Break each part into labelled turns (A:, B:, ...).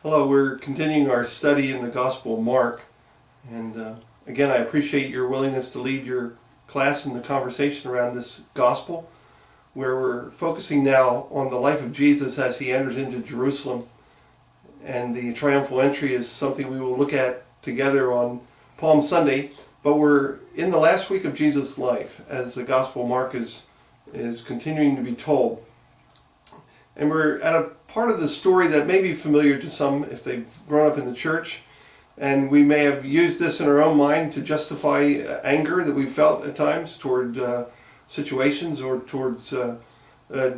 A: Hello, we're continuing our study in the Gospel of Mark. And again, I appreciate your willingness to lead your class in the conversation around this Gospel, where we're focusing now on the life of Jesus as he enters into Jerusalem. And the triumphal entry is something we will look at together on Palm Sunday. But we're in the last week of Jesus' life as the Gospel of Mark is continuing to be told. And we're at a part of the story that may be familiar to some if they've grown up in the church. And we may have used this in our own mind to justify anger that we felt at times toward situations or towards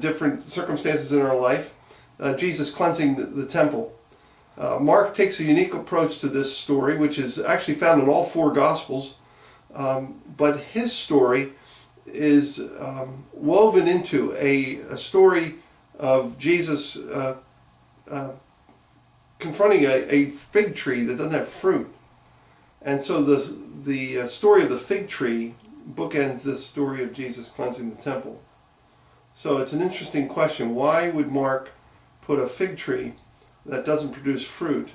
A: different circumstances in our life. Jesus cleansing the temple. Mark takes a unique approach to this story, which is actually found in all four Gospels. But his story is woven into a story of Jesus confronting a fig tree that doesn't have fruit. And so the story of the fig tree bookends this story of Jesus cleansing the temple. So it's an interesting question. Why would Mark put a fig tree that doesn't produce fruit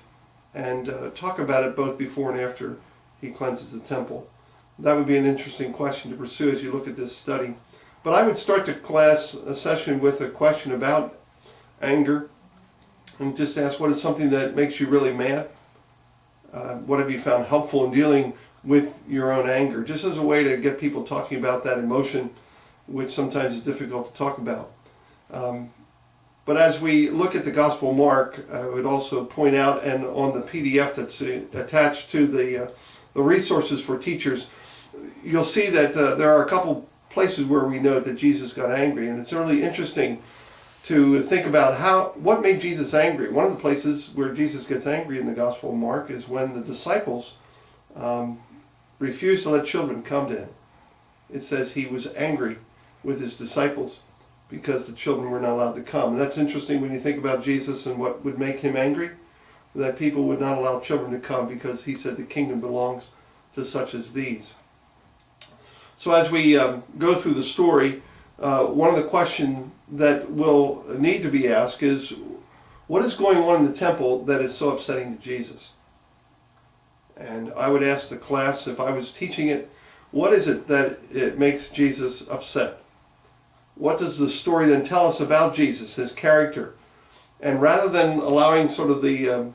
A: and talk about it both before and after he cleanses the temple? That would be an interesting question to pursue as you look at this study. But I would start the class session with a question about anger and just ask, what is something that makes you really mad? What have you found helpful in dealing with your own anger? Just as a way to get people talking about that emotion, which sometimes is difficult to talk about. But as we look at the Gospel of Mark, I would also point out, and on the PDF that's attached to the resources for teachers, you'll see that there are a couple places where we note that Jesus got angry, and it's really interesting to think about what made Jesus angry. One of the places where Jesus gets angry in the Gospel of Mark is when the disciples refused to let children come to him. It says he was angry with his disciples because the children were not allowed to come. And that's interesting when you think about Jesus and what would make him angry, that people would not allow children to come because he said the kingdom belongs to such as these. So as we go through the story, one of the questions that will need to be asked is, what is going on in the temple that is so upsetting to Jesus? And I would ask the class, if I was teaching it, what is it that it makes Jesus upset? What does the story then tell us about Jesus, his character? And rather than allowing sort of the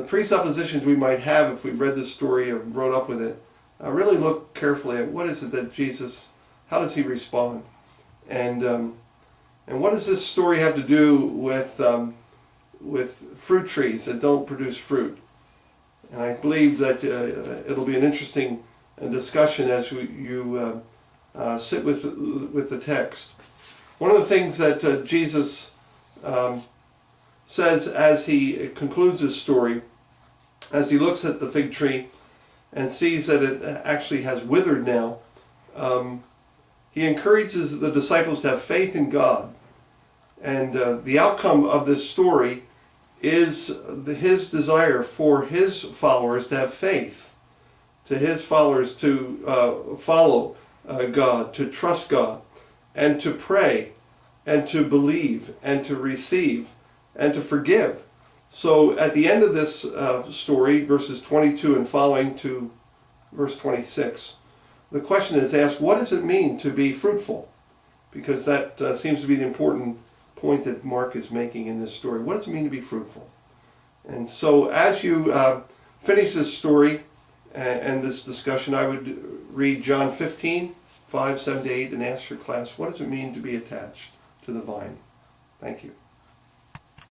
A: presuppositions we might have if we've read this story or grown up with it, really look carefully at what is it that Jesus, how does he respond? And what does this story have to do with fruit trees that don't produce fruit? And I believe that it'll be an interesting discussion as you sit with the text. One of the things that Jesus says as he concludes his story, as he looks at the fig tree and sees that it actually has withered now, he encourages the disciples to have faith in God. And the outcome of this story is his desire for his followers to have faith, to his followers to follow God, to trust God, and to pray, and to believe, and to receive, and to forgive. So at the end of this story, verses 22 and following to verse 26, the question is asked, what does it mean to be fruitful? Because that seems to be the important point that Mark is making in this story. What does it mean to be fruitful? And so as you finish this story and this discussion, I would read John 15, 5, 7 to 8, and ask your class, what does it mean to be attached to the vine? Thank you.